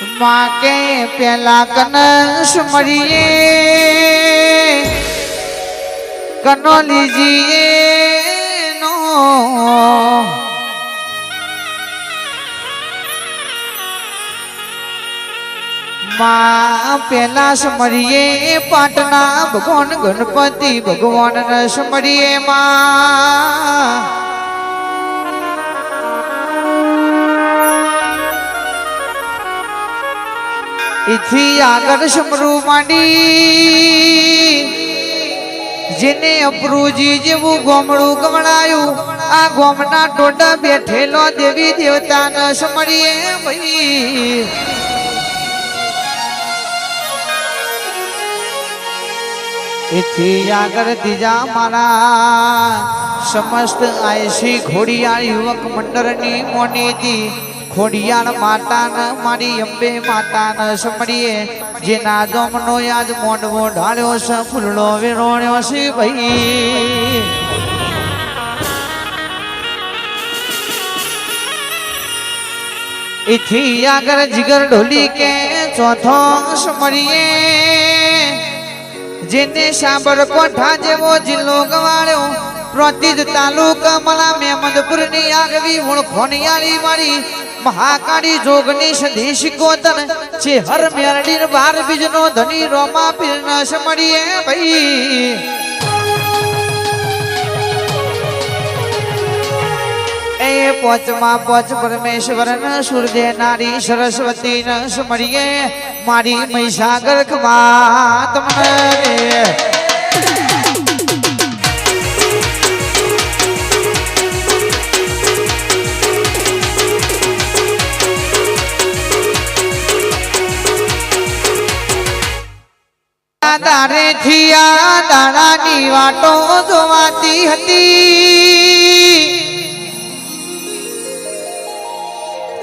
માં કે પેલા કનસ મળીએ કનો લીજીએ નો માં પેલા સમરીએ પાટના ભગવાન ગણપતિ ભગવાન ને સમરીએ માં इथी आगर समरू मांडी जेने अप्रूजी जेवू गोमड़ू गमणायू आ गोमना टोडा बैठेलो देवी देवता न समरीए भाई इथी आगर तीजा मारा समस्त आयसी घोड़िया युवक मंडल नी मोनी थी खोडियाल माता न मारी अंबे माता न समड़िए जेना दोमनो याद मोडवो ढाळ्यो स फूलड़ो विरोण्यो सी भई इथी आगर जिगर ढोली के चौथो समड़िए जेने सांबर कोठा जेवो जिल्लो गवाळ्यो प्रतिज तालुका मला मेमदपुर नी आगवी ओळखोनियाळी मारी महाकाली जोगनी सधी शिकोतन छे हर मेरडी बार बीजनो धनी रोमा पीर न समड़िए भाई ए पोचमा पोच परमेश्वर न सूर्य नारी सरस्वती न समड़िए मारी महिसागर खमा तमने दारे थिया दाडानी वाटो जोवाती हती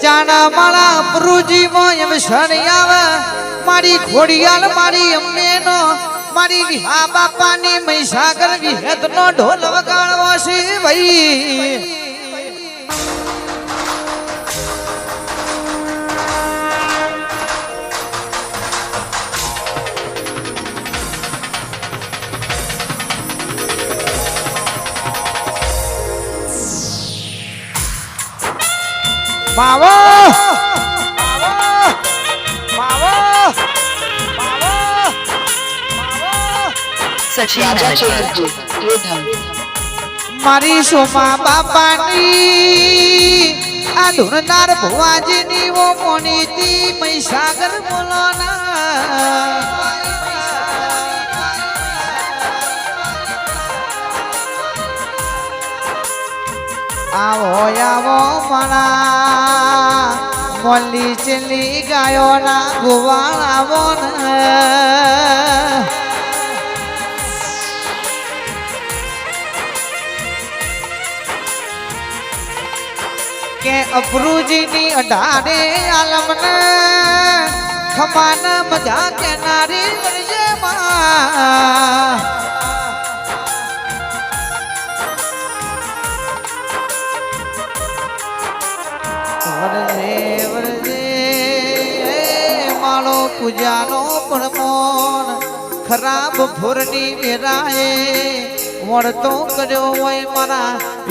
जाना माला प्रुजी मोयम शनियाव मारी खोडियाल मारी अम्मे नो मारी विहा बापा ने महिसागर विहेत नो ढोल वगाड़वो छे भाई मावो मावो मावो मावो सचिन चतुर्वेदी ये धम मारी सोमा बापानी आ धुरनार भुवाजीनी वो मोनीती महिसागर बोलोना आवो आवो मना मोली चली गायो ना गोवाल आवो न के अप्रूजी नी अडारे आलम न खमान मजा के नारी वर्जे मां पूजानो परमोन खराब भोरनी मेराए वर्तो कर्यो वोय मारा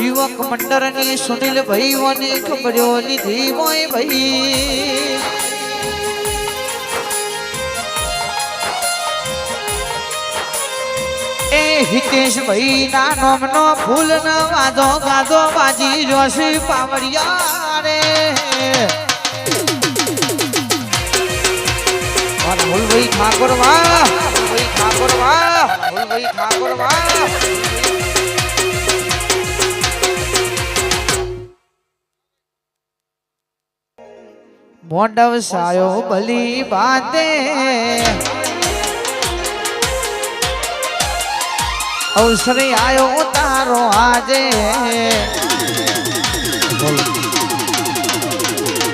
युवक मंडल नी सुनील भाई वने खबर्यो लीधी वोय भाई ए हितेश भाई ना नोमनो फूल न वाजो गाजो बाजी जोशी पावड़िया रे भूलभई ठाकुर वाह भूलभई ठाकुर वाह भूलभई ठाकुर वाह मोडव सायो भली बाते अवसर आयो तारो आजे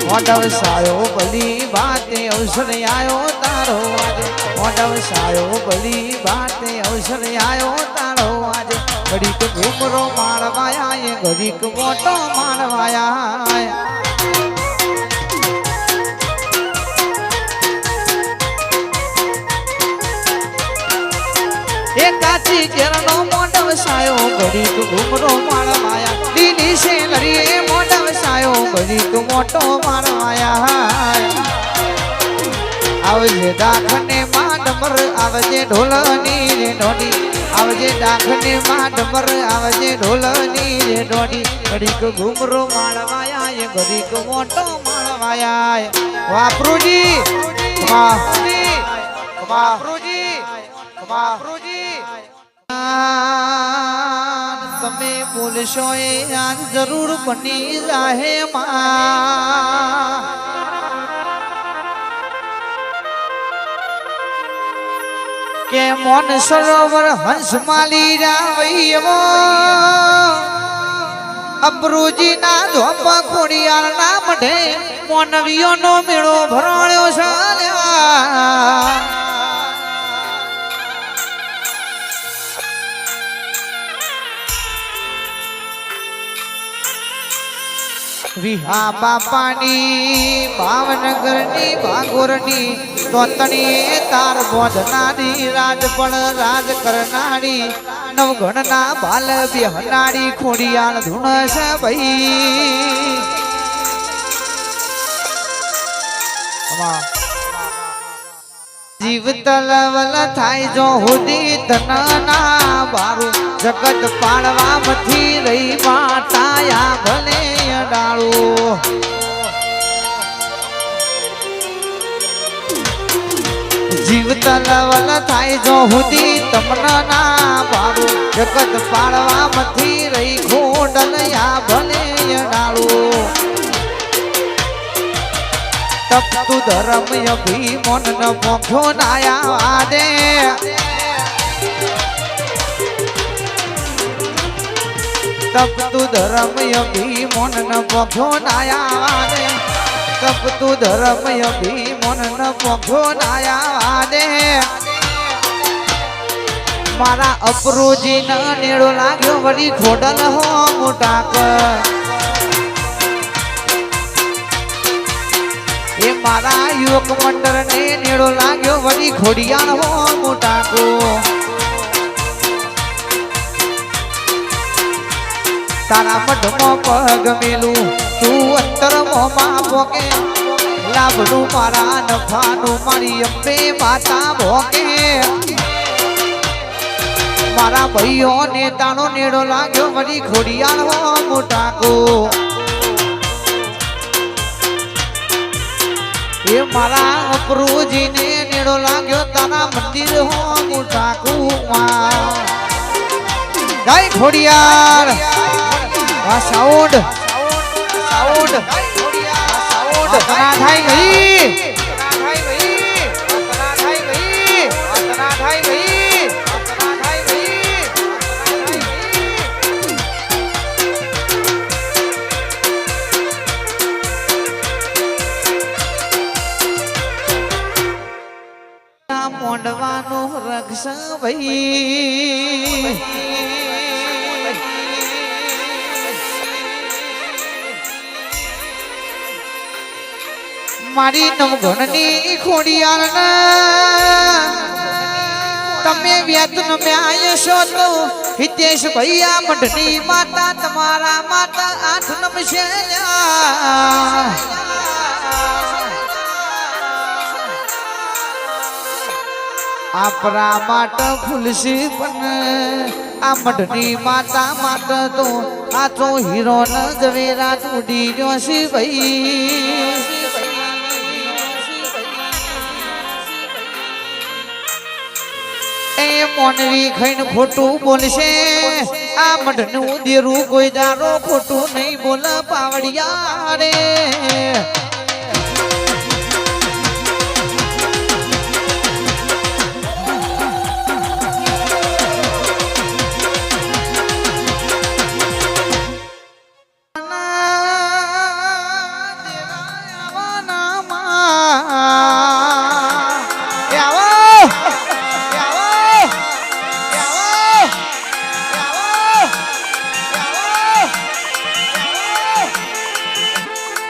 मोडव सायो भली बाते अवसर आयो तारो आज मोडव सायो भली बाते अवसर आयो तारो आज घड़ीक घूमरो मारवाया ये घड़ीक मोटो मारवाया ઘડીક ઘૂમરો માળવાયા દીની શેલરીએ મોઢ વસાયો ઘડીક મોટો માળવાયા આવજે દાખને માં ડમર આવજે ઢોલની રે ઢોડી આવજે દાખને માં ડમર આવજે ઢોલની રે ઢોડી ઘડીક ઘૂમરો માળવાયા એ ઘડીક મોટો માળવાયા વાપરુજી તમે બોલશો એ આજ જરૂર બની જાહે માં કે મોન સરોવર હંસ માલી રાવૈયો અબરુજી ના ધોપ ખોડિયાર ના મઢે મોનવીઓ નો મેળો ભરાણ્યો છે વિહા બાપાની ભાવનગરની ભાગોરની તોતણી તાર બોધનારી રાજ પણ રાજ કરનારી નવગણના બાલ બેહનારી ખોડિયાળ ધૂણ છે ભાઈ જીવ તલવલ થાય જો હુદી ધનના બારું જગત પાડવામાંથી રહી માતાયા ભલે અડાળું જીવ તલવલ થાય જો હુદી તમના બારું જગત પાડવામાંથી રહી ખોડલયા ભલે અડાળું તપતું ધર્મ અભિમન ન મોખો નાયા વાદે તપતું ધર્મ અભિમન ન મોખો નાયા વાદે તપતું ધર્મ અભિમન ન મોખો નાયા વાદે મારા અપરોજી ન નેડો લાગ્યો વળી ખોડલ હો મોટા એ મારા યુવક મંડળ ને નેડો લાગ્યો વળી ખોડિયાળ હો મોટાકો તારા મઢમાં પગ મેલું તું અંતર મોમાં પોકે લાભનું મારા નફાનું મારી અંબે માતા ભોકે મારા ભાઈઓ ને તાનો નેડો લાગ્યો વળી ખોડિયાળ હો મોટાકો એ મારા અપરુજી ને નેડો લાગ્યો તારા મંદિર હો મોટા કુવા જય ખોડિયાર આ સાઉન્ડ સાઉન્ડ સાઉન્ડ અતના થઈ ગઈ અતના થઈ ગઈ અતના થઈ ગઈ અતના થઈ ગઈ અતના થઈ ગઈ મોંડવાનો રક્ષ ભાઈ મારી નવગણની ખોડિયાર તમે વ્યતન મ્યાય છો તો હિતેશ ભૈયા મઢની માતા તમારા માતા આઠ નમશે આપરા માટ ફૂલસી પણ આ મઢની માતા માટ તો આચો હીરો ન જવેરા ઉડી ગયો છે ભાઈ એ મોનવી ખાઈને ખોટું બોલશે આ મઢનું દેરું કોઈ દારો ખોટું નહીં બોલ પાવડિયા રે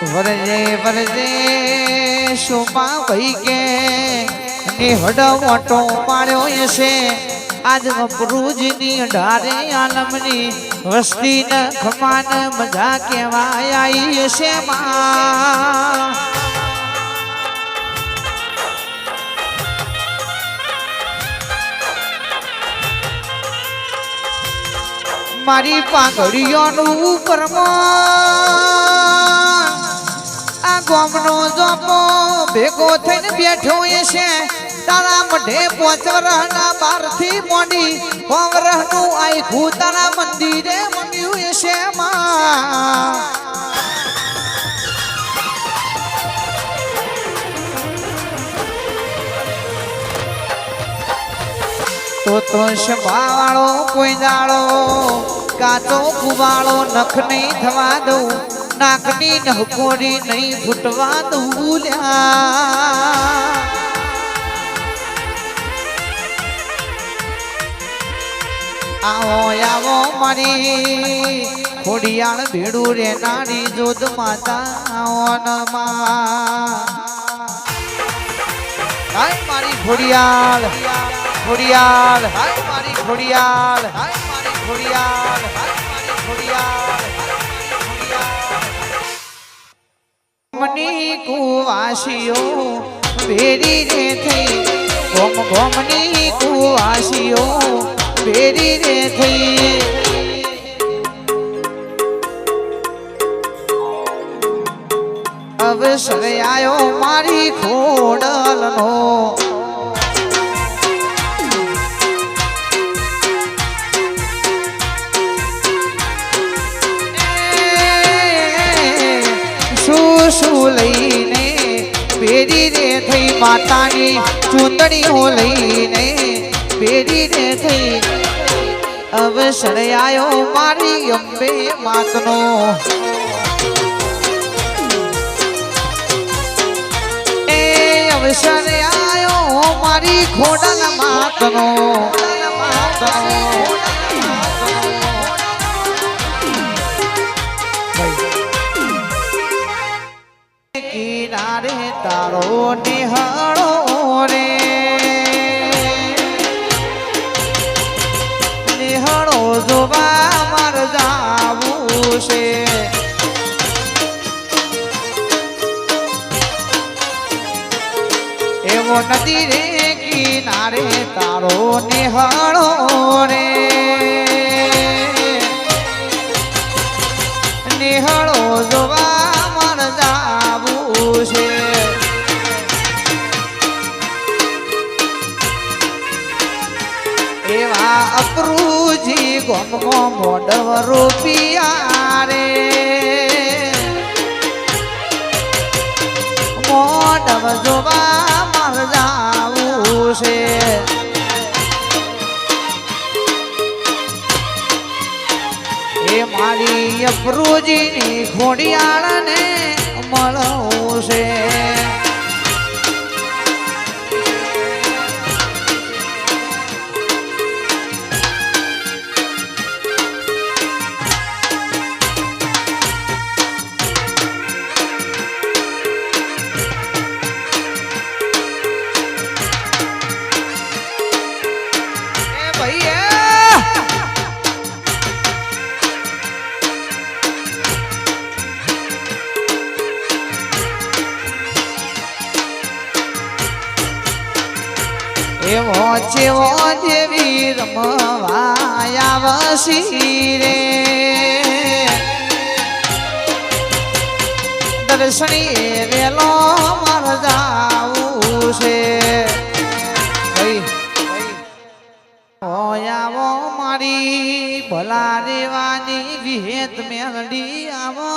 વરજે વરજે શોભા ભાઈ કે નિહડ મોટો પાડ્યો છે આજ અપરૂજની ઢારે આલમની વસ્તી ન ખમાન મજા કેવાય આઈ છે માં મારી પાઘડીઓનું પરમાન આ ગોમનો જોપો ભેગો થઈને બેઠો છે તારા મઢે પોચવરના બારથી મોડી હોવરહનું આખું તારા મંદિરે મંડ્યું છે માં તો શભાવાળો કોઈ દાળો કાચો કુવાળો નખ નહીં થવા દઉં નાકની નહકોરી નહીં ફૂટવા દઉં લ્યા આવો આવો મારી ખોડિયાળ ભેડું રે નારી જોધ માતા મારી ખોડિયાળ ખોડિયાળ હાય મારી ખોડિયાળ હાય મારી ખોડિયાળ હાય મારી ખોડિયાળ મની કુવાસીઓ ભેરી રે થઈ ગોમ ગોમની કુવાસીઓ ભેરી રે થઈ અવસર આયો મારી ખોડલનો શું લઈને ભેરી રે થઈ માતાની ચૂંદડીઓ લઈને ભેરી રે થઈ અવસર આયો મારી અંબે માતનો એ અવસર આયો મારી ખોડલ માતનો કિનારે તારો નિહાળો રે નિહાળો જોવા માર જાવું છે એવો નદી રે કિનારે તારો નિહાળો રે નિહાળો જોવા એવા અપરૂજી ગોમ મોડવ રૂપિયા રે મોડવ જોવા માર જાવું છે એ મારી અપરૂજીની ખોડિયાળને મળવું છે એવો જેવો દેવી રમવાયા વસી રે દર્શની વેલો માર જાવું છે આવો મારી ભલા દેવાની વિહેત મેલડી આવો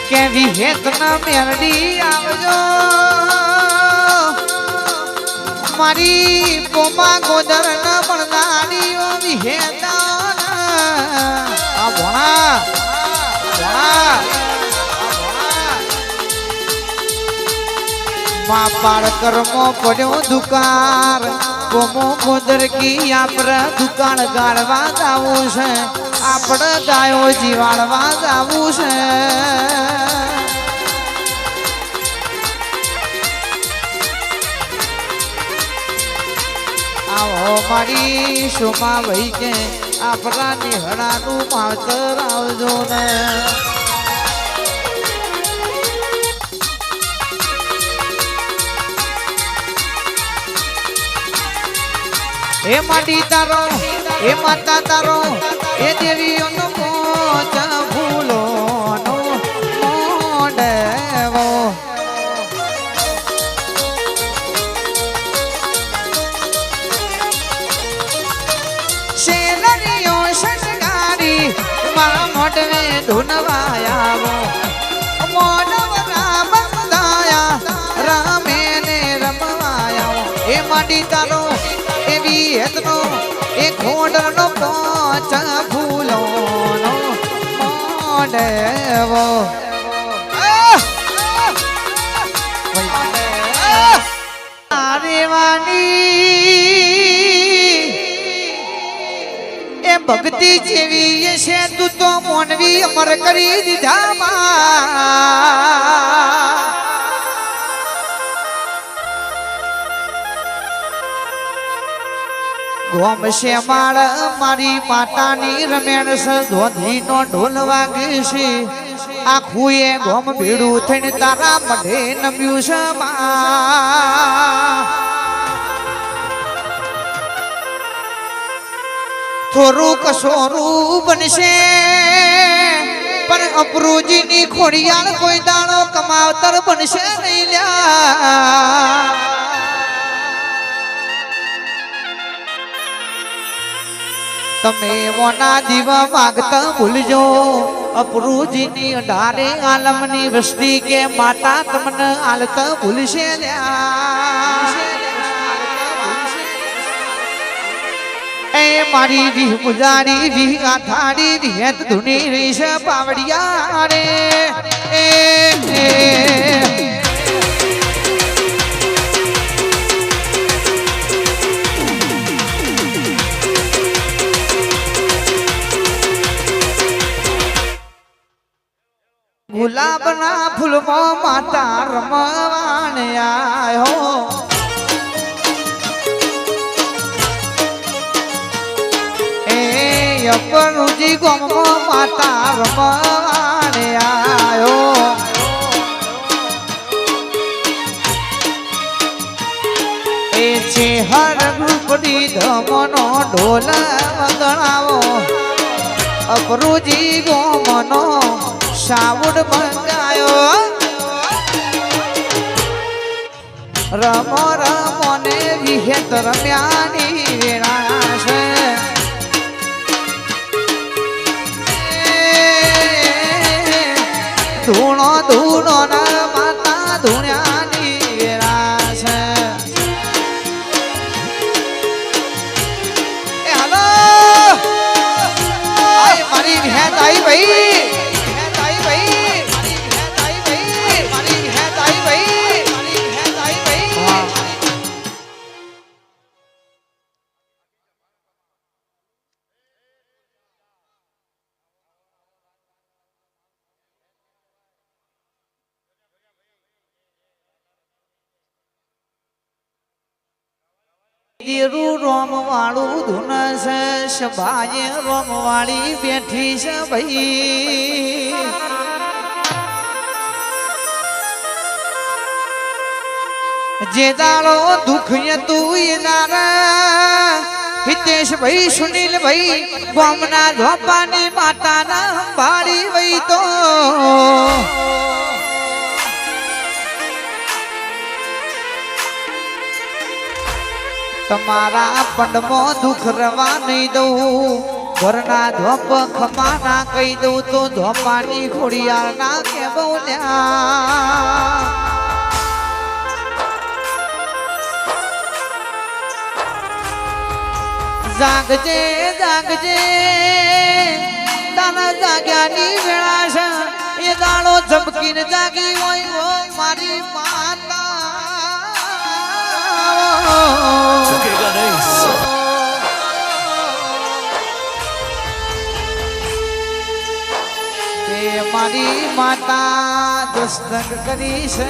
કે વિહેત ના મેલડી આવજો મારી પોમા ગોદર ના બળદાડીઓ વિહેત આ ભણા માં પાડ કર્મો પડ્યો દુકાર પોમો ગોદર કી આપર દુકાન ગાળવા જાવું છે આપણે ગાયો જીવાડવા જાવું છે. આવો મારી શોભા ભાઈ કે આપણા નિહળાનું માવતર આવજો ને. એ માટી તારો એ માતા તારો એ દેવીઓનો મોચ ફૂલોનો મોંડવો. શેલરીઓ શણગારી મારા મોઢવે ધૂનવાયાવો. મોઢવરા બંધાયા રમે ને રમવાયાવો. એ માટી તારો એવી હેતનો એ ખોડનો પોચ ફૂલોનો મોંડવો. એ ભક્તિ જેવી છે તું તો મોનવી અમર કરી દીધામાં. ગોમ છે માળ મારી માતાની રમેણ છે. ધોધીનો ઢોલ વાગે છે. આખું એ ગોમ ભેડું થઈને તારા મઢે નમ્યું છે માં. થોડું કસોરું બનશે પણ અપરૂજીની ખોડિયાળ કોઈ દાડો કમાવતર બનશે નહીં લ્યા. તમે મોના દીવા માગતા ભૂલજો. અપરૂજીની ડારે આલમની વસ્તી કે માતા તમને આલતા ભૂલશે લ્યા. એ મારી વી પુજારી વી આથાડી વિહેત ધુની રીશ પાવડિયા રે. ગુલાબના ફૂલમાં માતા રમવાને આયો. અપરુજી ગોમમાં માતા રમવાને આયો. એ છે હર ગ્રુપડી ધમનો ઢોલ વગણાવો. અપરુજી ગોમનો સાવુડ મંગાયો. રમો રમો ને વિહેત રમ્યાની વેળા છે. ધૂણો ધૂણો ના માતા ધૂણ્યાની વેળા છે. એ હાલો મારી વિહેત આવી ભાઈ. દેરું રોમ વાળું ધૂન છે. સભાએ રોમ વાળી બેઠી છે ભાઈ. જે દાડો દુઃખ તું એ દારા હિતેશ ભાઈ સુનિલ ભાઈ ગોમના ઝોપાની માતાના અંબાડી વઈ તો. તમારા પંડમાં દુઃખ રવા નહીં દઉં. ઘરના ધોપ ખમાના કહી દઉં તો ધોપાની ખોડિયાર ના કે બોલ્યા. જાગજે જાગજે તારા જાગ્યાની વેળા છે. એ દાડો ઝબકીને જાગી હોય મારી માતા. મારી માતા દસ્તક કરી છે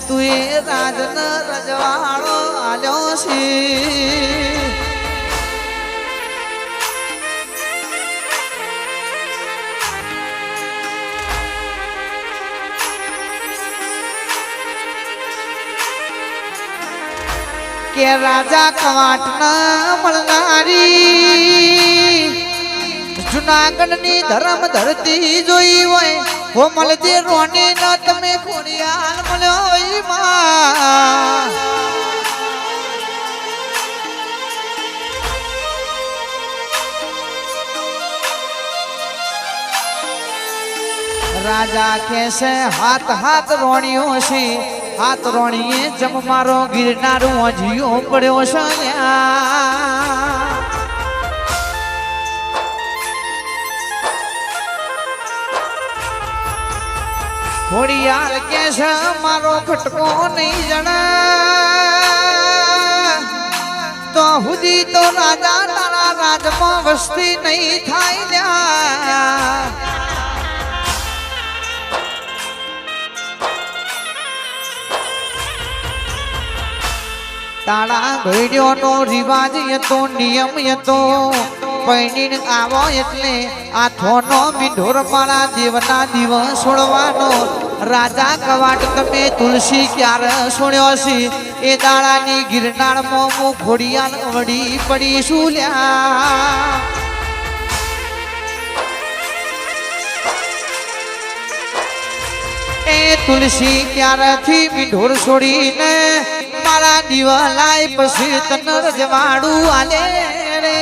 તું એ રાજન રજવાડો આલ્યો છે કે રાજા કવાટ ના મળનારી જુનાગઢ ની ધર્મ ધરતી જોઈ હોય હો મળજે રોની ન તમે ખોડિયાર મળ્યો હોય માં રાજા કેસે હાથ હાથ રોણીઓ છે હાથ રોણીએ જમ મારો ગિરનારું અજીયો પડ્યો છે ખોડિયાર કે છે મારો ખટકો નહીં જણા તો હુદી તો રાજા તારા રાજમાં વસ્તી નહીં થાય લ્યા તાળા ઘડ્યોનો રિવાજ હતો નિયમ હતો પૈણીને આવો એટલે આ થોનો મીંઢોર મારા દેવના દિવસ છોડવાનો રાજા કવાટ તમે તુલસી ક્યારે સુણ્યો છે એ દાડાની ગિરનારમાં હું ઘોડિયાલ વળી પડી શું લ્યા એ તુલસી ક્યારેથી મીંઢોર છોડીને મારા દીવાલાય પછી તન રજવાડું આલે રે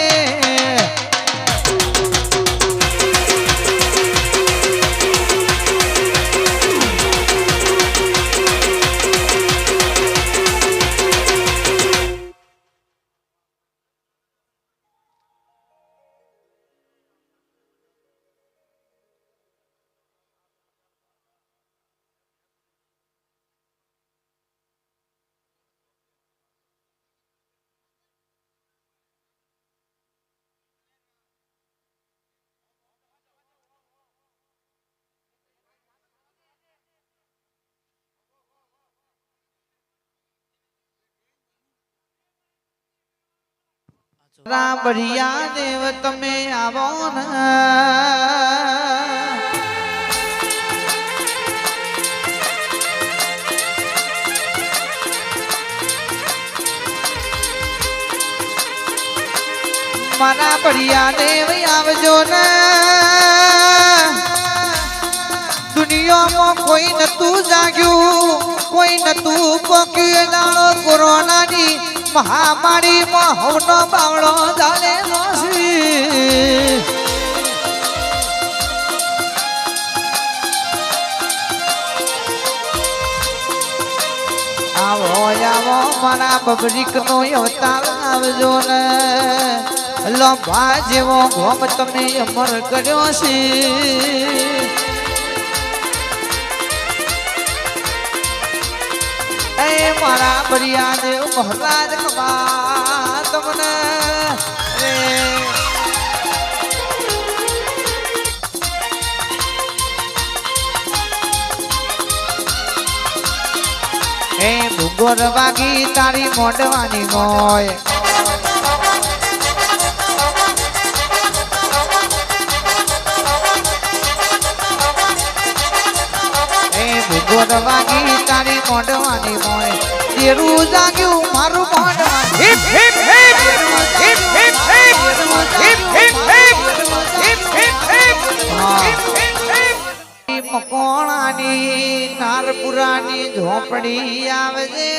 રાબડિયા દેવ તમે આવો ને મારા બડિયા દેવ આવજો ને દુનિયામાં કોઈ નતું જાગ્યું કોઈ નતું પોક્યું દાડો કોરોનાની મહામારીમાં હવનો બાવળો જાણેલો છે આવો આવો મારા બબરીકનો અવતાર આવજો ને લોભા જેવો ગોમ તમે અમર કર્યો છે એ મારા બરિયા દેવ મહારાજ ખબા તમને રે એ ભૂગોર વાગી તારી મોઢવાની મોય ભૂગોર વાગી તારી મોઢવાની મોય તેરું જાગ્યું મારું મોઢવાનું hip hip hip hip hip hip hip hip hip મકોણાની નારપુરાની ઝોપડી આવજે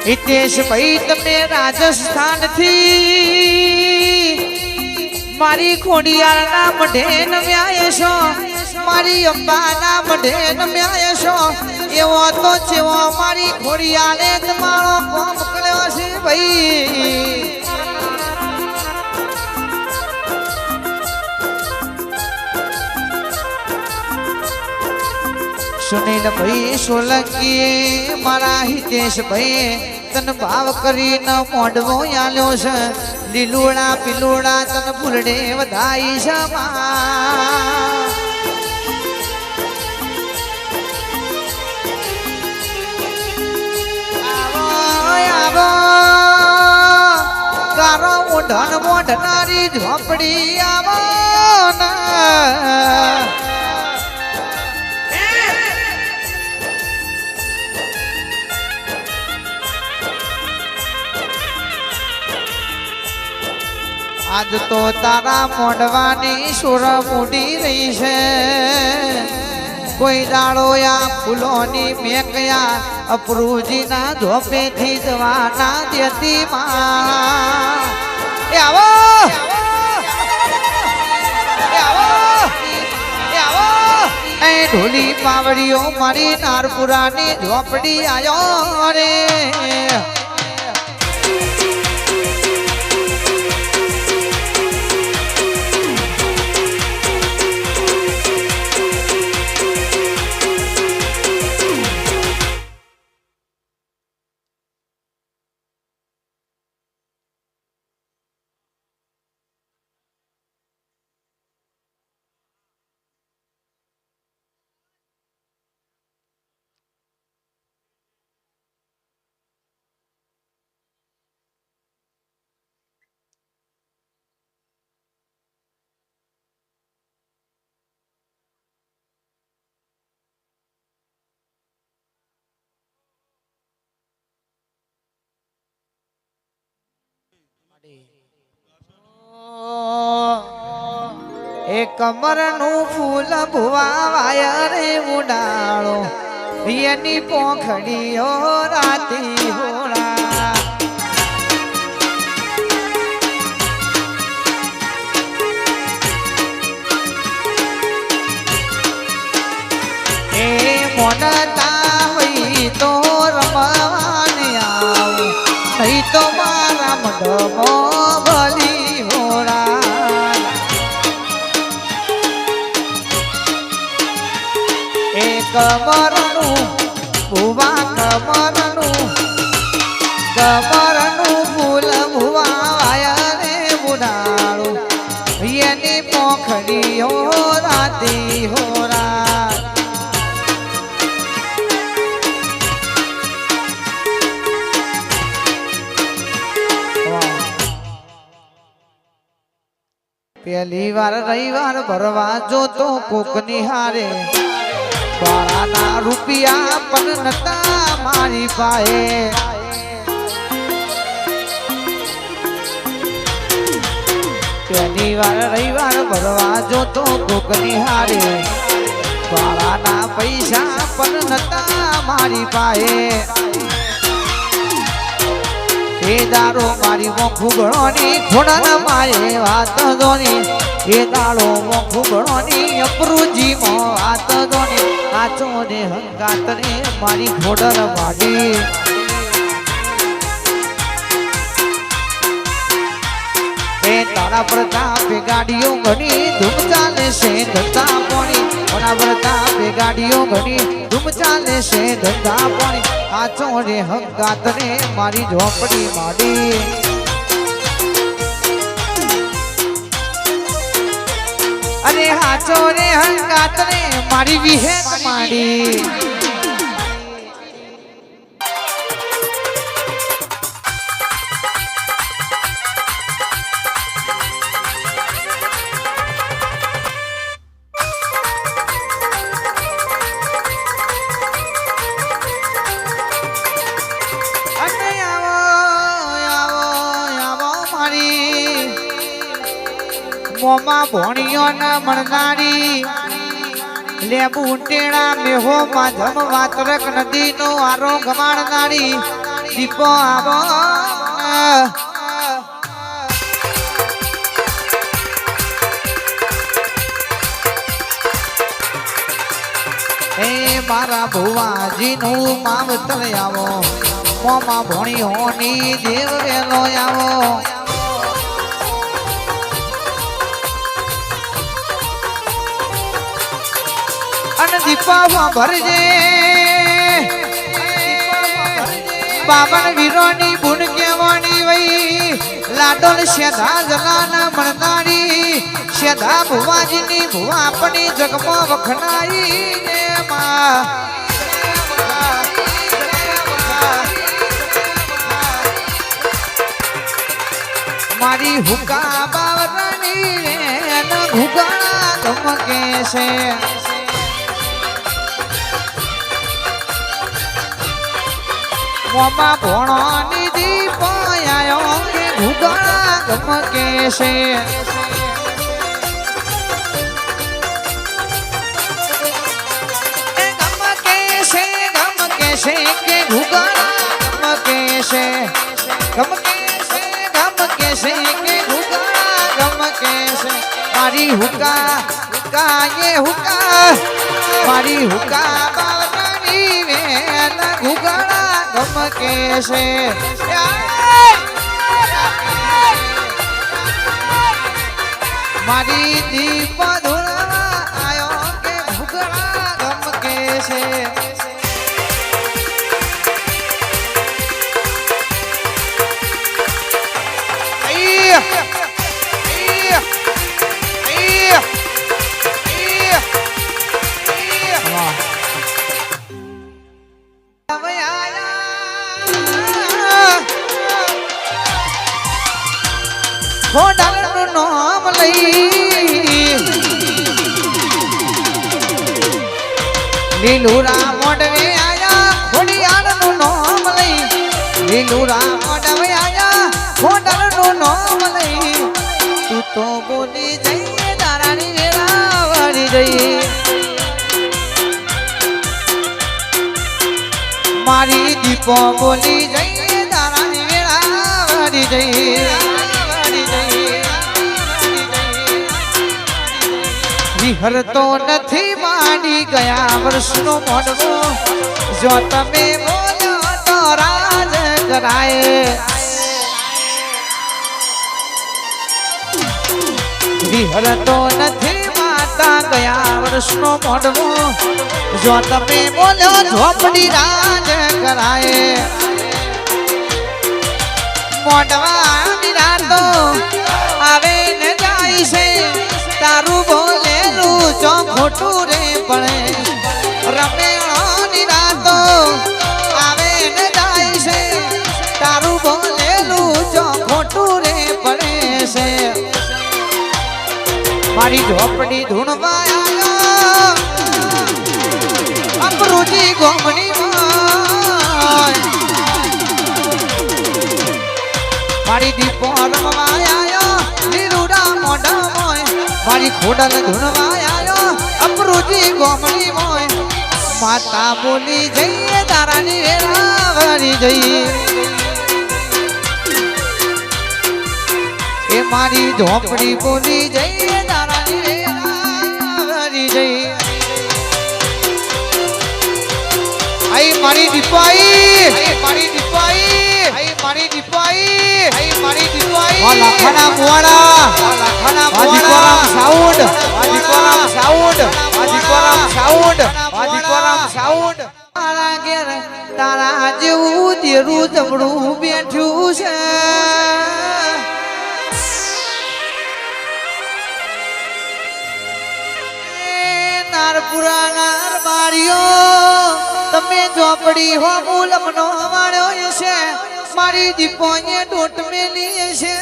હિતેશ ભાઈ તમે રાજસ્થાન થી મારી ખોડિયાર ના મઢે નમ્યા છો મારી અંબા ના મઢે નમ્યા છો એવો તો જેવો મારી ખોડિયારે તમારો કોમ કર્યો છે ભાઈ સુનિલ ભાઈ સોલંકી મારા હિતેશ ભાઈ તન ભાવ કરીને મોઢવો આલ્યો છે લીલુડા પીલુડા તન ફૂલડે વધાઈ છે કારો મોઢન મોઢનારી ઝોપડી આવો આજ તો તારા મોઢવાની સુર મૂડી રહી છે કોઈ દાડોયા ફૂલોની મેકયા અપરૂજીના ધોપેથી જવાના દેતી માં એ આવો એ ઢોલી પાવડીઓ મારી નારપુરાની ઝોપડી આયો રે એ કમરનું ફૂલ ભુવાય રે ઉડાળો એની પોખડીઓ રાતી હોળા એ મોનતા હોય તો રમવાની આવું નહીં તો મારા મંડપો ભલી હોળા એ કમરનું ભુવા કમરનું ફૂલ ભુવાય રે ઉડાળું એની પોખડીઓ રાતી હોરા પહેલી વાર રવિવાર ભરવા જોતો કોક નિહારે બાળાના રૂપિયા પણ નતા મારી પાસે પહેલી વાર રવિવાર ભરવા જોતો કોક નિહારે બાળાના પૈસા પણ નતા મારી પાસે એ દારો મારી મોખું ગણોની ખોડા મારે વાત દોની એ દાડો મોખું ગણોની અપરૂજી મો વાત દોની આચો ને હંગાત ને મારી ખોડર વાડી એ તારા પ્રતાપે ગાડીઓ ઘણી ધૂમ ચાલે છે ધંધા પોણી તારા પ્રતાપે ગાડીઓ ઘણી ધૂમ ચાલે છે ધંધા પોણી આચો રે હંગાત ને મારી ઝોપડી માડી અરે હાચો રે હંગાત ને મારી વિહેત માડી મોમાં ભોણિયો ના મળનારી લેબુ ટેણા મેહો માં જમ વાતરક નદી નો આરો ગમાડનારી દીપો આવો એ મારા ભુવાજી નું માવતર આવો મોમાં ભોણિયો ની દેવ વેલો આવો અને દીપામાં ભરજે બાબન વીરોની બુન કેવાની વઈ લાડોલ શેધા જલાના મળનારી શેધા ભુવાજીની ભુવા આપણી જગમાં વખણાઈ ને માં મારી હુકા બાવરાની વેન ઘુગા ધમકે છે મોમાં ભોણોની દીપ આયો કે ઘુગા ધમકે છે ગમકે છે કે ઘુગા ધમકે છે ગમકે છે કે હુકા ગમકે છે મારી હુકા હુકા એ હુકા મારી હુકા બાવરાની વેન ઘુગડા ગમકે છે મારી દીપ ધૂળવા આયો કે ઘુગડા ગમકે છે ખોડાલનું નામ લઈ લીલુરા મોડવે આયા ખોડિયાળનું નામ લઈ લીલુરા મોડવે આયા ખોડાલનું નામ લઈ તું તો બોલી જઈએ તારાની વેળા વળી જઈએ મારી દીપો બોલી જઈએ તારાની વેળા વળી જઈએ વિહરતો નથી માંડી ગયા વર્ષનો મોડવો જો તમે બોલો તો રાજ કરાય વિહરતો નથી માતા ગયા વર્ષનો મોડવો જો તમે બોલો ઝોપડી રાજ કરાય મોડવા વિરાતો આવે ને જાય છે તારું બોલેલું ચો ખોટું રે પડે રમેણો નિરાતો આવે ને જાય છે તારું બોલેલું ચો ખોટું રે પડે છે મારી ઝોપડી ધૂણવા આવ્યો અપરુચિ ગોમની મારી દીપો રમવા આવ્યો લીલુડા મોઢા મોય મારી ખોડલ ધૂણવા આવ્યો અપરુચિ ગોમની મોય માતા બોલી જઈએ તારાની વેળા વળી જઈએ એ મારી ઝોપડી બોલી જઈએ તારાની વેળા વળી જઈએ આઈ મારી દીપાઈ મારી દીપાઈ મારી દીપાઈ મારી દીપાઈ લાખાના મુવાડા લાખાના મુવાડા sound Diparam sound Diparam sound Diparam sound તારા ઘેર તારા જેવું તેરું જબડું બેઠું છે નારપુરા નાર માર્યો તમે ઝોપડી હો મુલમનો વાળ્યો છે મારી દીપોને ડોટ મેલી છે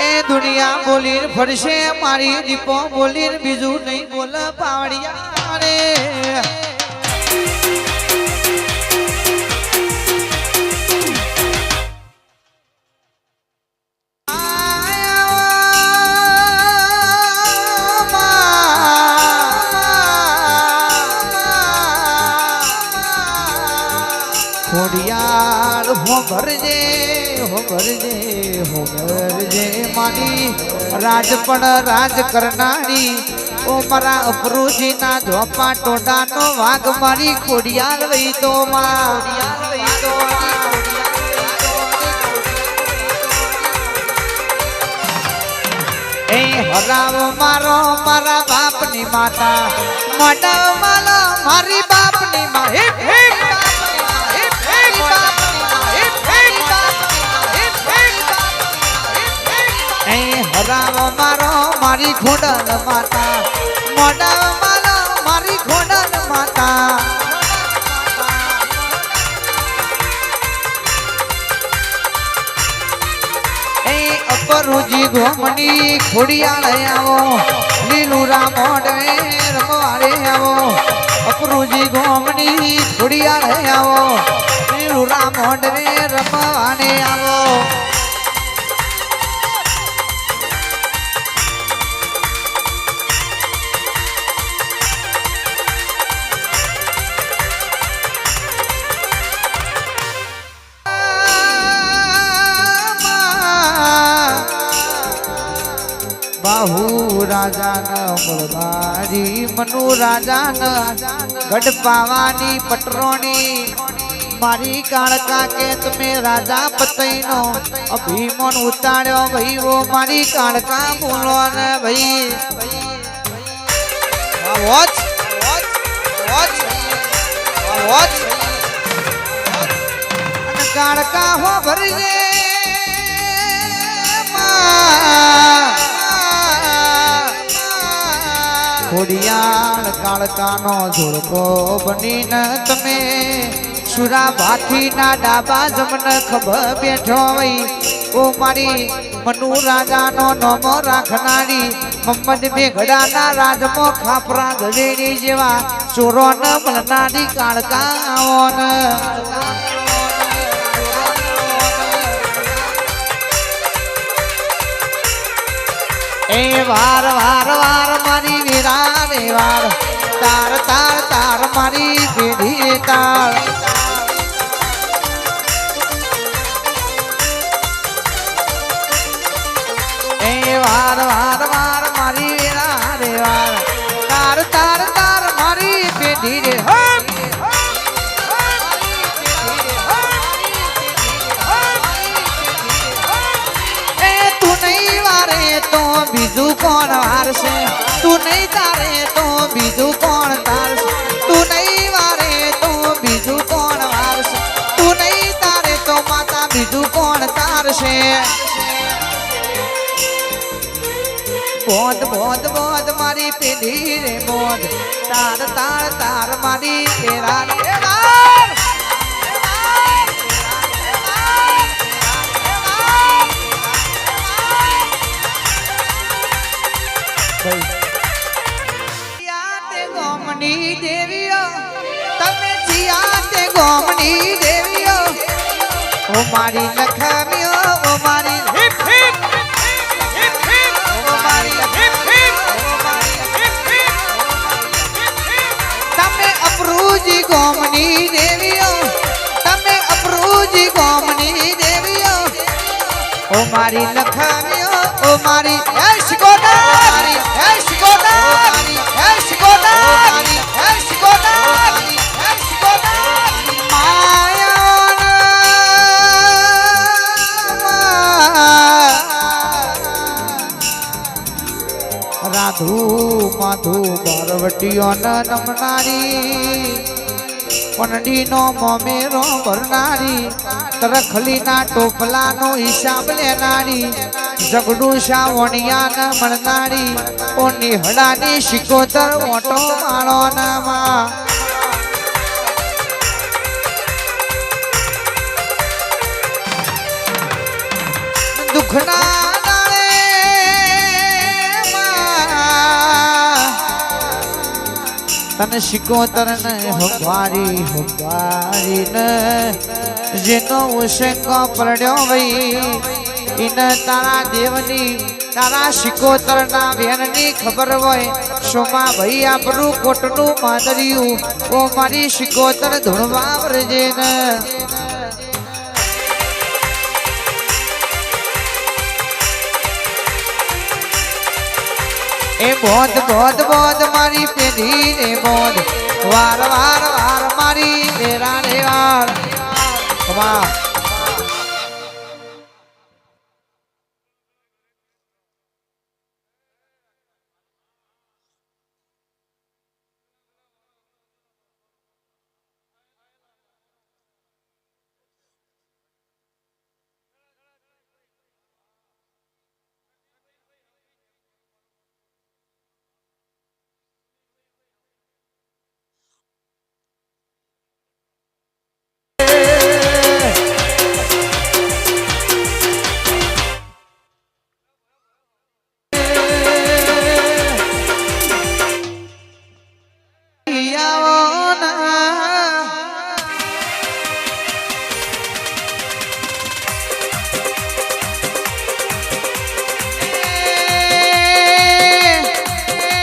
એ દુનિયા બોલીને ફરશે મારી દીપો બોલીને બીજું નહીં બોલ પાવડિયા રે ખોડિયાળ હો ભરજે મારી રાજ પણ રાજ કરનારી ઓ મારા અપરુજી ના ઝોપા ટોડાનો વાઘ મારી ખોડિયાળ રહી તો માં એ હરાવ મારો મારા બાપની માતા મડાવ માલો મારી બાપની માં હિપ હિપ બાપની માં હિપ હિપ બાપની માં હિપ હિપ બાપની માં હિપ હિપ બાપની એ હરાવ મારો મારી ખોડલ માતા મડાવ માલો મારી ખોડલ માતા અપરુજી ગોમની ખોડિયાળ આવો લીલુરા મોઢવે રમવારે આવો અપરુજી ગોમની ખોડિયાળ આવો લીલુરા મોઢવે રમવાને આવો બાહુ રાજા મળવારી મનુ રાજા ગઢપાવાની પટરોની મારી કાળકા કે તમે રાજા પતઈનો અભિમાન ઉતાર્યો ભાઈ ઓ મારી કાળકા બોલો ને ભાઈ વોચ વોચ વોચ વોચ અને કાળકા હો ભરજે ખોડિયાળ કાળકાનો જોડકો બનીને તમે સુરા ભાથીના ડાબા જમન ખબર બેઠો હોય ઓ મારી મનુ રાજાનો નોમો રાખનારી મમ્મદ બેગડાના રાજમો ખાપરા ગળેરી જેવા ચોરો ન મળનારી કાળકા આવો ને એ વાર વાર વાર મારી વીરા રે વાર તાર તાર તાર મારી પેઢી તાર એ વાર વાર વાર મારી વીરા રે વાર તાર તાર તાર મારી પેઢી રે તો બીજું કોણ વારશે તું નહીં તારે તો બીજું કોણ તારશે તું નહીં વારે તો બીજું કોણ વારશે તું નહીં તારે તો માતા બીજું કોણ તારશે બોધ બોધ બોધ મારી પેઢી રે બોધ તાર તાર તાર મારી પેરા ગોમની દેવીઓ તમે જીયા તે ગોમની દેવીઓ ઓ મારી લખમીઓ ઓ મારી હિપ હિપ હિપ હિપ ઓ મારી હિપ હિપ ઓ મારી હિપ હિપ તમે અપરૂજી ગોમની દેવીઓ તમે અપરૂજી ગોમની દેવીઓ ઓ મારી લખમીઓ ઓ મારી હે શિકોડા મારી હે શિકોડા મારી હે શિકોડા મારી હે શિકોડા મારી હે શિકોડા માયા રાધુ માધુ બારવટીઓ નમનારી પંડીનો મોમેરો ભરનારી તરખલીના ટોપલાનો હિસાબ લેનારી જગડું સાવણિયા ન મળનારી ઓની હડાની શિકોતર ઓટો માળો નામાં દુખના તને શિકોતર ને હવારી ને જેનો ઉસંગો પડ્યો વઈ ઇને તારા દેવની તારા શિકોતર ના વેનની ખબર હોય સોમા ભાઈ આપણું કોટનું માદરિયું ઓ મારી શિકોતર ધૂણવા વરજે ને એ બોધ બોધ બોધ મારી પેઢી રે બોધ વાર વાર વાર મારી વેરા રે વાર કમા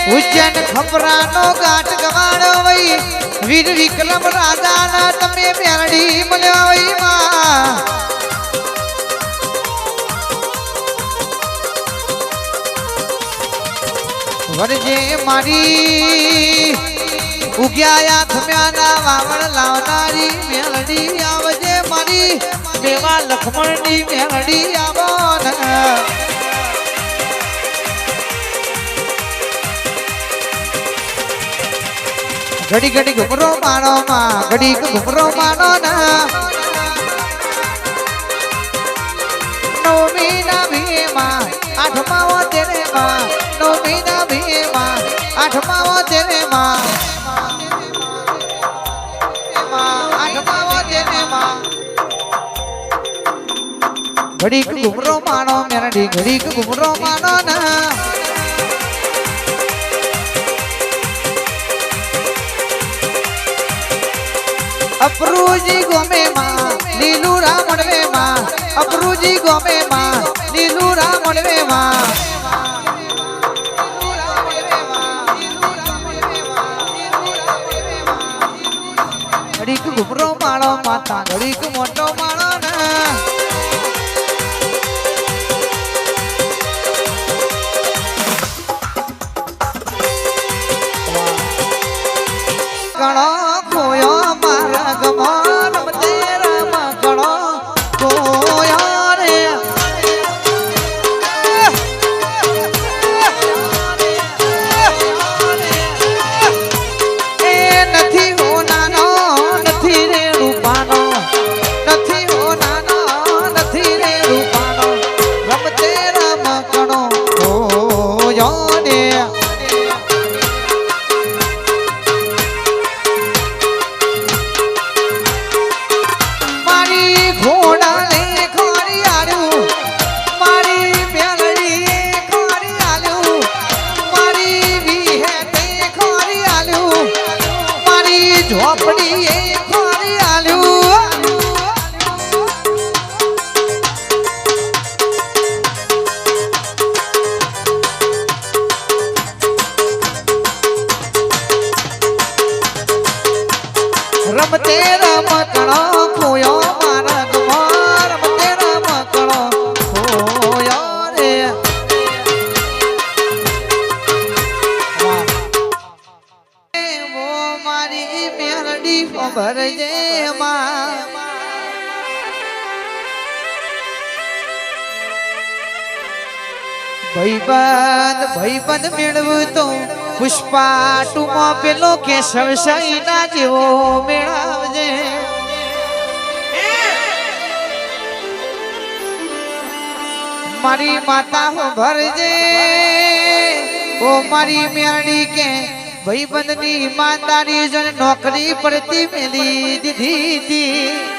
ઉજ્જૈન ખપરાનો ગાંઠ ગવાડો વઈ વીર વિક્રમ રાજાના તમે મેરડી મળ્યો વઈ માં વરજે મારી ઉગ્યા થમ્યાના વાવણ લાવનારી મેલડી આવજે મારી દેવા લખમણની મેલડી આવો ને ઘડી ઘડી ઘુમરો માણો માં ઘડી ઘુમરો માણો ના નવમી ના ભીમાં આઠમાઓ તેરે માં નવમી ના ભીમાં આઠમાઓ તેરે માં આઠમાઓ તેરે માં ઘડી ઘુમરો માણો મેરડી ઘડી ઘુમરો માણો ના અપરુજી ગોમે માં લીલું રામણવે માં અપરુજી ગોમે માં લીલું રામણવે માં ઘડીક ઘુમરો માળો માતા ઘડીક મોટો માળો ને ગણો કોયો મારા ગમન તેરા માં ગણો કોયો રે એ નથી હો નાનો નથી રે રૂપાનો નથી હો નાનો નથી રે રૂપાનો રમતે રમ ગણો કોયો રે ઝોપડી એ ખોરી આલ્યું રમતે રમકણો ખોયો મારા ગમો રમતે રમકણો ખોયો રે મારી મેરડી ભરજે માં ભાઈબંધ મેળવું તો પુષ્પા ટુમાં પેલો કેશવ સૈના જેવો મેળવજે મારી માતા હો ભરજે ઓ મારી મેરડી કે ભાઈબંધની ઈમાનદારી જણ નોકરી પરથી મેલી દીધી હતી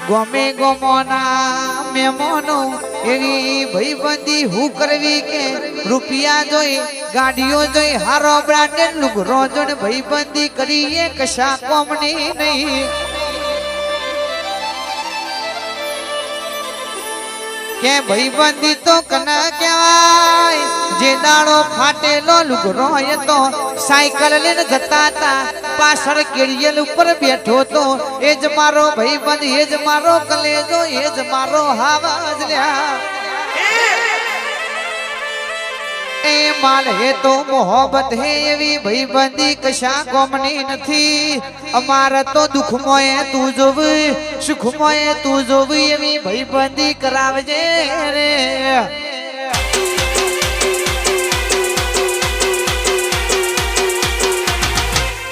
ગમે ગમોના મેમોનો એવી ભાઈબંધી હું કરવી કે રૂપિયા જોઈ ગાડીઓ જોઈ હારો બ્રાન્ડેડ લુગરો જોઈને ભાઈબંધી કરીએ કશા કોમની નહીં કે ભાઈબંધી તો કના કહેવાય જે દાડો ફાટેલો લુગરો હોય તો સાયકલ લઈને જતા હતા પાછળ કેડિયલ ઉપર બેઠો તો એ જ મારો ભાઈબંધ એ જ મારો કલેજો એ જ મારો હાવાજ લ્યા એ માલ હે તો મોહબ્બત હે એવી ભાઈબંધી કશા કોમની નથી અમારા તો દુઃખમોય તું જોવી સુખમોય તું જોવી એવી ભાઈબંધી કરાવજે રે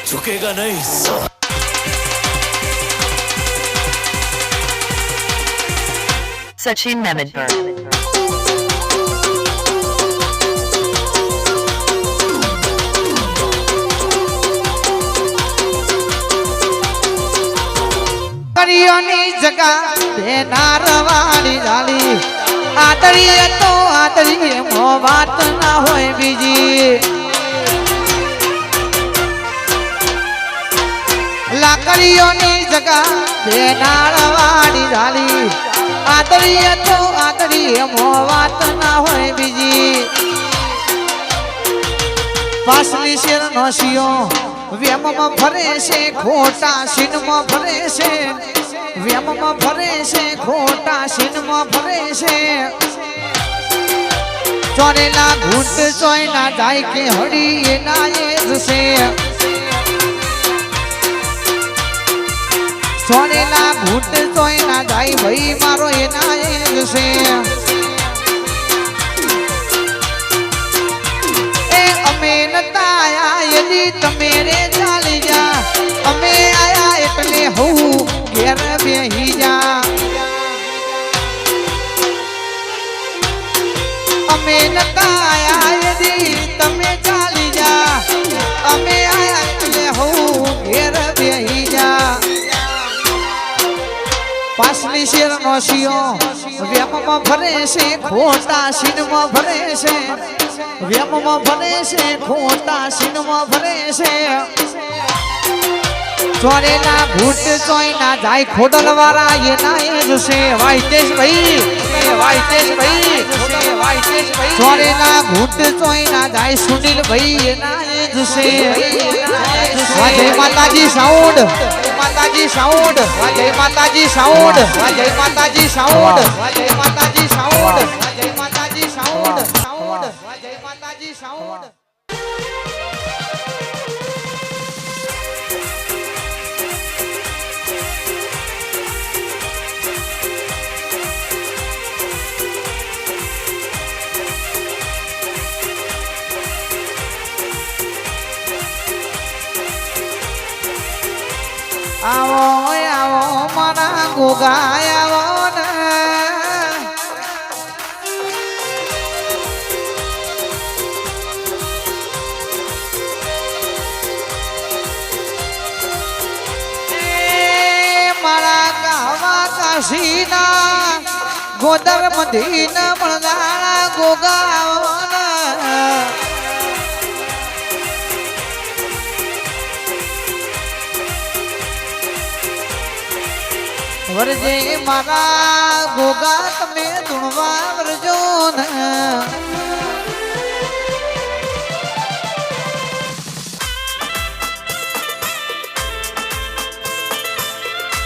झुकेगा नहीं Sachin Mehmedpur. કરિયોની જગા બેનાર વાળી જાલી આદરીએ તો આદરીએ મો વાત ના હોય બીજી લાકડીઓની જગા બેનાર વાળી જાલી આદરીએ તો આદરીએ એમ વાત ના હોય બીજી પાસલી શેર નો શિયો વેમમાં ફરે છે ખોટા સીનમાં ફરે છે વેમમાં ફરે છે ખોટા સીનમાં ફરે છે ચોરેલા ઘૂંટ ચોય ના જાય કે હળી એના એ છે ચોરેલા ઘૂંટ ચોય ના જાય ભાઈ મારો એના એ છે એ અમે નતા આયા યદી તમે રે ચાલી જા અમે આયા એટલે હું ઘેર બેહી જા અમે નતા આયા યદી તમે ચાલી જા અમે આયા એટલે હું ઘેર બેહી જા પાસલી શેર નો શિયો વેમમાં ફરે છે ખોટા સીનમાં ફરે છે વેમમાં ફરે છે ખોટા સીનમાં ફરે છે ચોરેલા ભૂત ચોય ના જાય ખોડલ વાળા એના એ જ છે વાઈતેશ ભાઈ ચોરેલા ભૂત ચોય ના જાય સુનિલ ભાઈ એના એ જ છે જય માતાજી સાઉન્ડ માતાજી સાઉન્ડ જય માતાજી સાઉન્ડ જય માતાજી સાઉન્ડ જય માતાજી સાઉન્ડ જય માતાજી સાઉન્ડ સાઉન્ડ જય માતાજી સાઉન્ડ આવો આવો મારા ગોગા આવો ને મારા ગાવા કાશીના ગોદર મધીના મળદાણા ગોગા આવો ને વરજે મારા ગોગા તમે ધૂણવા વરજો ને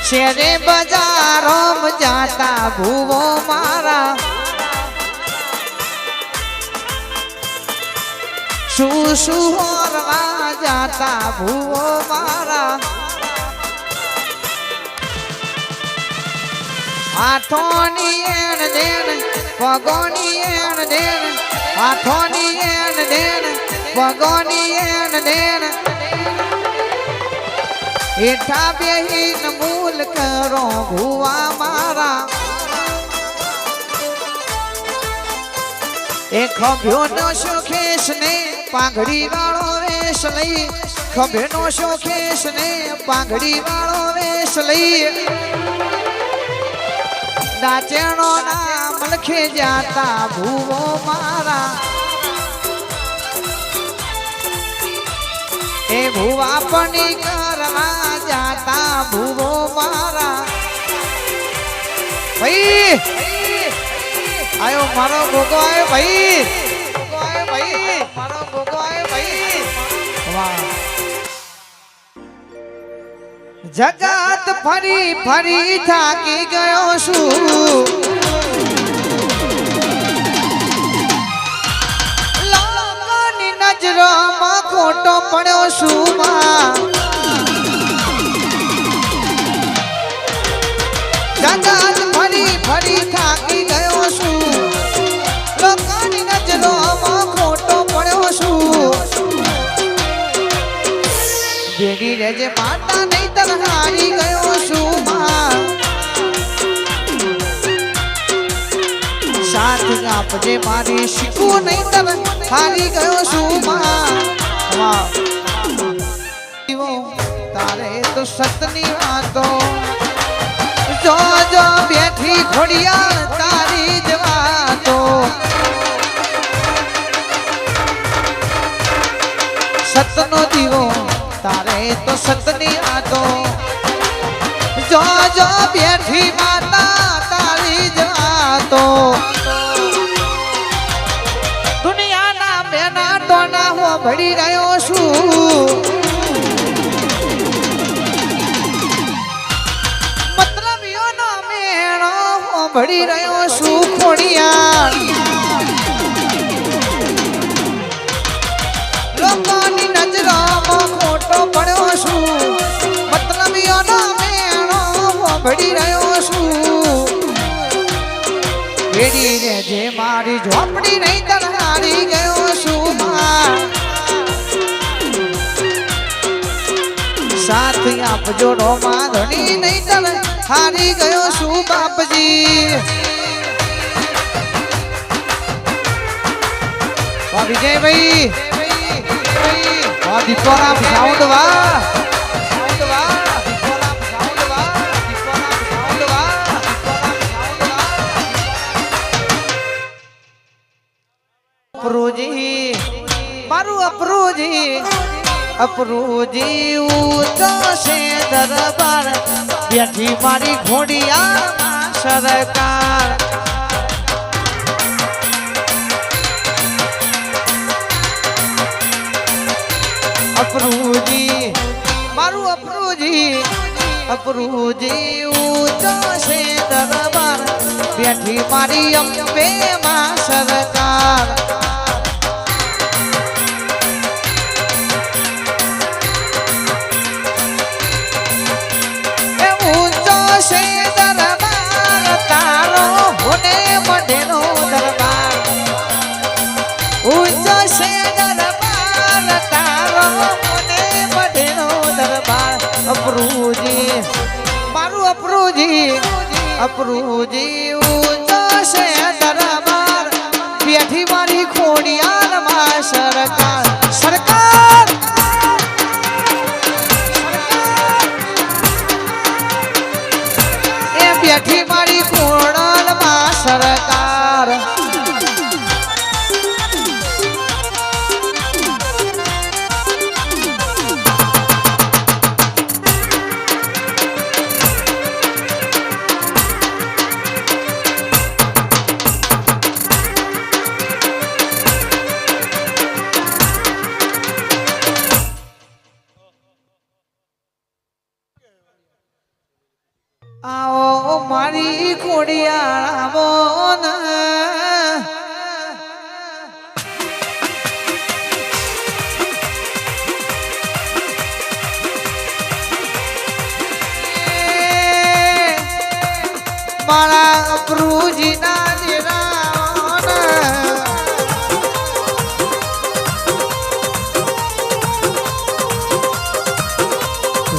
શેરે બજારો જાતા ભૂવો મારા શું શું હોરવા જાતા ભૂવો મારા હાથોની એણ દેણ પગોની એણ દેણ હાથોની એણ દેણ પગોની એણ દેણ હેઠા બેહીન મૂલ કરો ભુવા મારા એ ખભ્યો નો શોખેશ ને પાંઘડી વાળો વેશ લઈ ખભ્યો નો શોખેશ ને પાંઘડી વાળો વેશ લઈ નાચેણો નામ લખે જાતા ભૂવો મારા એ ભૂવા પની કરવા જાતા ભૂવો મારા ભાઈ આયો મારો ગોગો આયો ભાઈ મારો ગોગો આયો ભાઈ વાહ જગત ફરી ફરી થાકી ગયો છું લોકોની નજરોમાં ખોટો પડ્યો છું માં જગત ફરી ફરી થાકી ગયો છું લોકોની નજરોમાં ખોટો પડ્યો છું ભેગી રેજે માતા નહીં તર હારી ગયો છું માં સાથ આપજે મારી શીખવું નહીં તર હારી ગયો છું માં તારે તો સતની વાતો જો જો બેઠી ઘોડિયાળ તારી જ વાતો સતનો દીવો તારે તો સતની આતો જો જો બેઠી માતા તારી જ વાતો ભળી રહ્યો છું મતલબીઓનો મેળો ભળી રહ્યો છું ખોડિયાર લોકોની નજરોમાં ખોટો પડ્યો છું મતલબીઓનો મેળો ભળી રહ્યો છું વેડી રે જે મારી ઝોપડી નહીં તરહારી ગયો છું સાથ આપજો રોમા ધણી નહીં તર હારી ગયો છું બાપજી વિજયભાઈ દીપોરામ સાઉન્ડ વાહ અપરૂજી મારું અપરૂજી ઊંચો છે દરબાર બેઠી મારી ઘોડિયામાં સરકાર અપરૂજી મારું અપરૂજી ઊંચો છે દરબાર બેઠી મારી અંબે માં સરકાર અપરૂજી ઊંચો છે દરબાર બેઠી મારી ખોડિયારમાં સરકાર સરકાર એ બેઠી મારી ખોડલમાં સરકાર આવો મારી ખોડિયાળો મારા અપરૂજી ના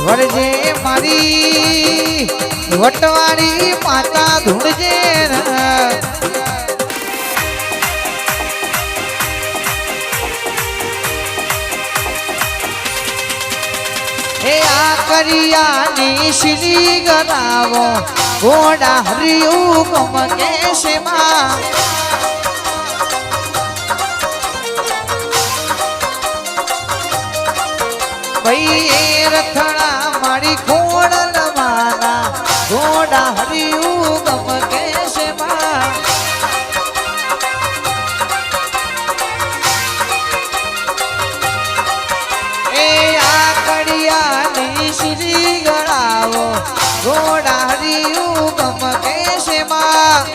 વરજે મારી વટવાળી માતા ધૂળજે હે આ કરિયાની શીલી ગરાવો ઘોડા હરિયું ગમ કેશે માં ભાઈ રથડા મારી ખોડલ મારા ઘોડા હરિયું ગમ કેશે માં એ આ કડિયાની શ્રી ગળાવો ઘોડા હરિયું ગમ કેશે માં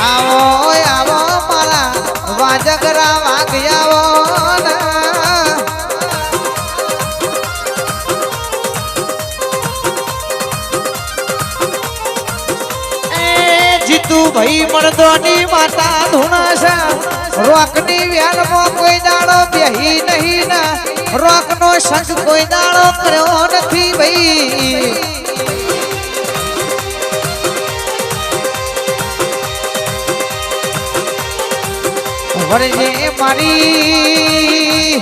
આવો આવો મારા વાજગરા વાગ્યાવો જીતુ ભાઈ મરદોની માતા ધૂણસ રોકની વ્યાલમાં કોઈ દાડો બેહી નહીં ના રોકનો સંગ કોઈ દાડો કર્યો નથી ભાઈ વરજે મારી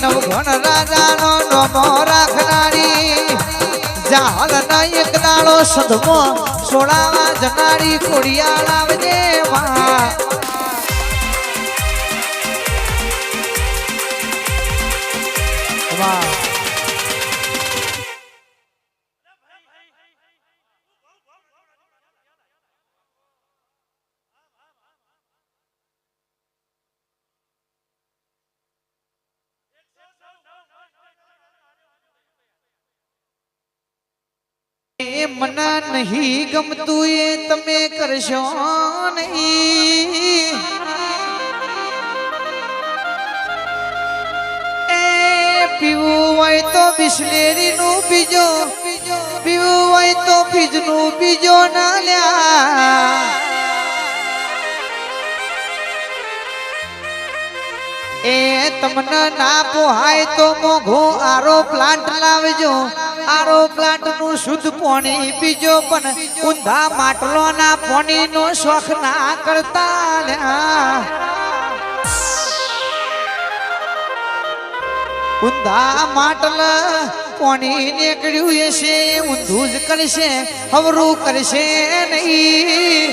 નવઘણ રાજાનો નમો રાખનારી જાહલ ના એક દાડો સદમો સોડાવા જનારી ખોડિયાળ આવજે માં વાહ મને નહીં ગમતું એ તમે કરશો નહીં. એ પીવું હોય તો બિસ્લેરી નું પીજો, પીવું હોય તો ફીજ નું પીજો ના લ્યા. એ તમને ના પોહાય તો મોઘો આરો પ્લાન્ટ લાવજો, આરો પ્લાન્ટ નું શુદ્ધ પાણી પીજો, પણ ઊંધા માટલો ના પાણી નો શોખ ના કરતા લ્યા. ઊંધા માટલા પાણી નીકળ્યું હશે ઊંધું જ કરશે, હવરું કરશે નહીં.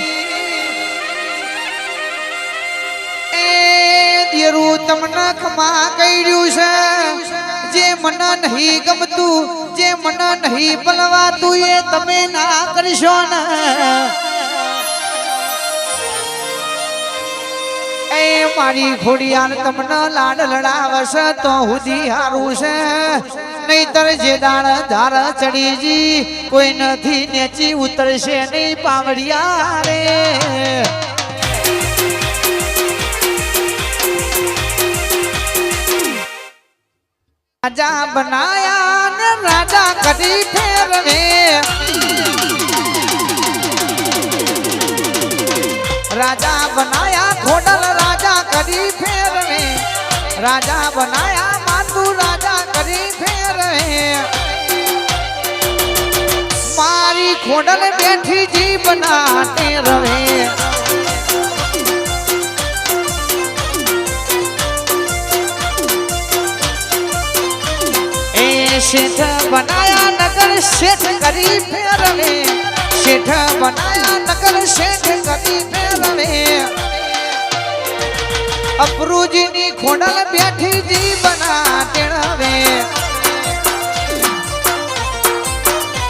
તમને ખમા કર્યું છે જે મને નહીં ગમતું, જે મને નહીં બલવાતું એ તમે ના કરશો ને. એ મારી ખોડિયાર તમને લાડ લડાવશે તો હુધી હારું છે, નહીતર જે દાણ ધાર ચડીજી કોઈ નથી નેચી ઉતરશે નહીં પાવડિયા રે. રાજા બનાયા ને રાજા કદી ફેરવે, રાજા બનાયા ખોડલ રાજા કદી ફેરવે, રાજા બનાયા માતું રાજા કદી ફેરવે. મારી ખોડલ બેઠી જી બનાતે રવે. શેઠ બનાયા નગર શેઠ કરી ફેરવે, શેઠ બનાયા નગર શેઠ કરી ફેરવે. અપરુજીની ખોડલ બેઠી જી બના તેણવે.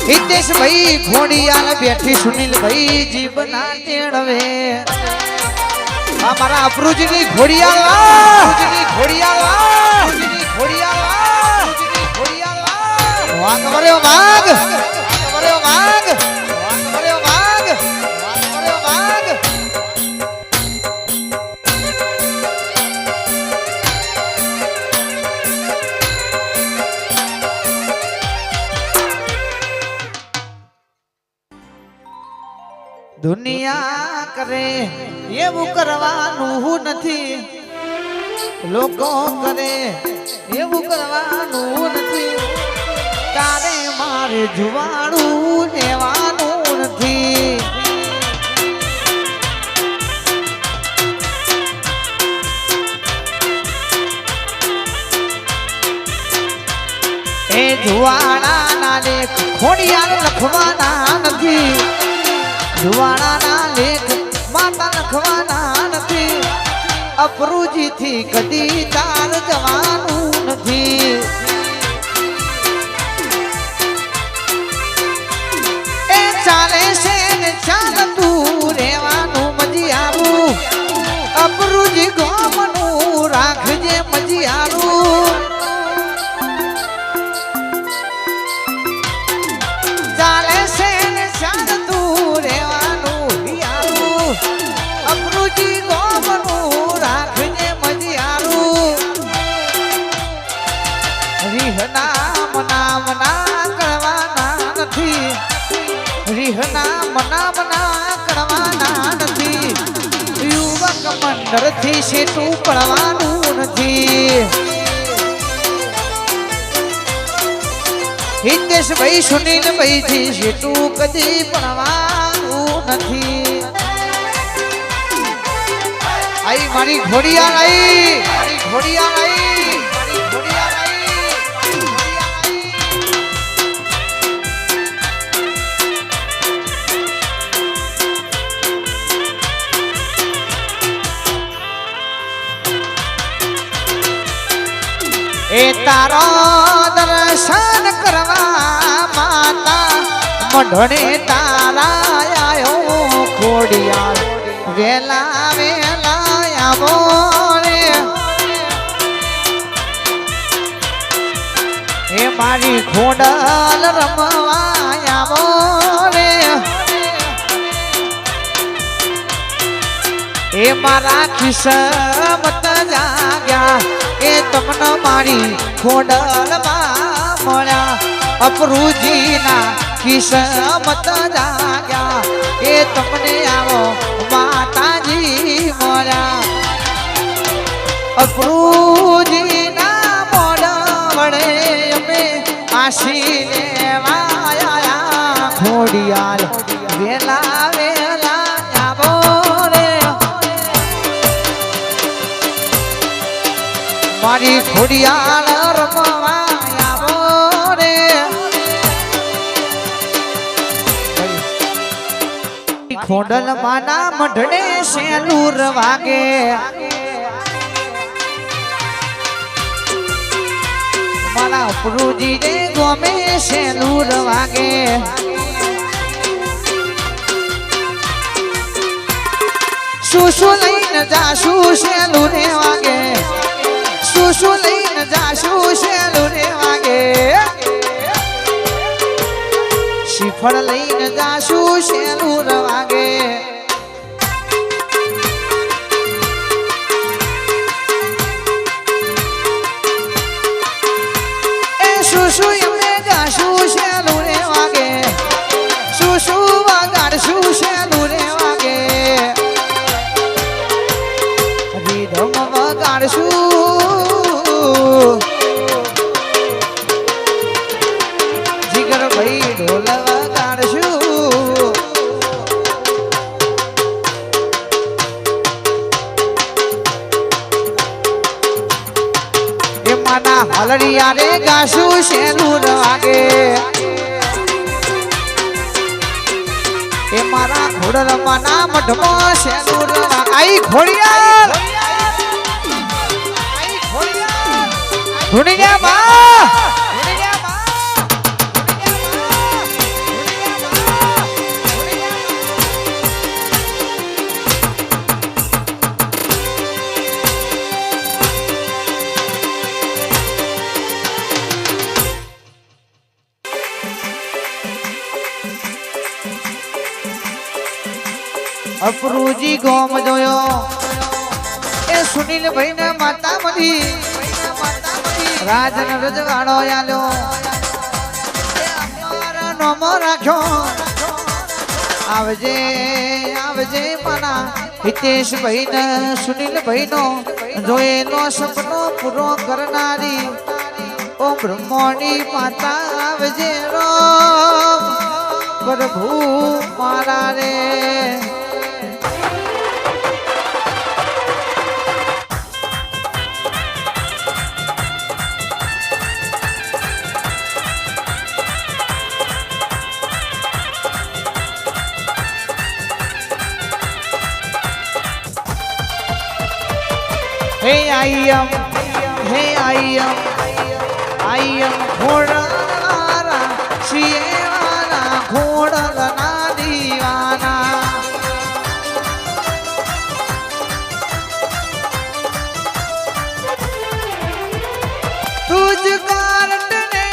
હિતેશ ભાઈ ખોડિયાલ બેઠી સુનિલ ભાઈ જી બના તેણવે. મારા અપરુજીની ખોડિયાલ, ખોડિયાલ, ખોડિયાલ વાગ વર્યો વાગ, વર્યો વાગ, વર્યો વાગ, વર્યો વાગ. દુનિયા કરે એવું કરવાનું નથી, લોકો કરે એવું કરવાનું નથી, તારે મારે જુવાળું લેવાનું નથી. એ જુવાળા ના લેખ ખોડિયાર લખવાના નથી, જુવાળા ના લેખ માતા લખવાના નથી. અપરુજી થી કદી તાર જવાનું નથી. ચાલે છે ને ચાલતું રહેવાનું મજી આવું, અપરુજી ગોમનું રાખજે મજી આવું. ચાલે છે ને ચાલતું રહેવાનું આવું, અપરુજી ગોમનું રાખજે મજી આવું. રીહના મના મના કરવાના નથી, રીહના મના મના કરવાના નથી. યુવક મંડળ થી શેઠું પડવાનું નથી. હિતેશ ભાઈ સુનિલ ભાઈ થી શેઠું કદી પડવાનું નથી. આઈ મારી ઘોડિયાળ આઈ, મારી ઘોડિયાળ આઈ, મારી ઘોડિયાળ આઈ. એ તારો દર્શન કરવા માતા મઢણે તારા આયો ખોડિયાર, વેલા વેલા આવો રે. એ મારી ખોડલ રમવા આવો એ મારા કિસ્મત જાગ્યા એ તમને મારી ખોડલમાં મળ્યા અપરુજીના કિસ્મત જાગ્યા એ તમને આવો માતાજી મળ્યા અપરુજીના મોઢ વડે અમે આશી લેવાયા ખોડિયાર વેલા વેલા આવો રે મારી ખોડિયાર રમવા આવો રે ખોડલ માના મઢડે શેલુર વાગે મારા પ્રભુજી ને ગમે શેલુર વાગે શું લઈને જાશું શેલુર વાગે શું લઈને જાશું શેલુર વાગે શ્રીફળ લઈને જાશું શેલુર વાગે શું એમને જાશું શેલુર વાગે શું વગાડશું શેલુર વાગે રીધમ વગાડશું જીગર ભાઈ ઢોલ વગાડશું એ માના હલડિયા રે ગાશું શેલુર વાગે એ મારા ખોડલ માના મઢમાં શેલુર આઈ ખોડિયાર ધુનિયા બા અપરુજી ગોમ જોયો એ સુનિલ ભાઈ ને માતા મળી રાજન રજવાડો આલ્યો એ અમારા નોમો રાખ્યો આવજે આવજે મના હિતેશ ભાઈ ને સુનિલ ભાઈ નો જોયેલો સપનો પૂરો કરનારી ઓ બ્રહ્મણી માતા આવજે રો પ્રભુ મારા રે Hey I am ઘોડલા શિયેવાના ઘોડલના દીવાના તુજ કારટને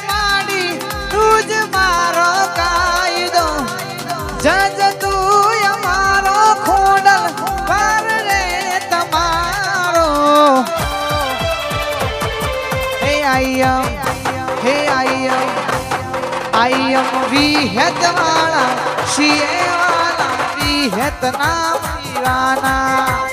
માડી તુજ મારો કાયદો જજ તું અમારો ખોડલ પર રે તમારો I am વિહેતવાળા શિયેવાલા વિહેતના વીરાના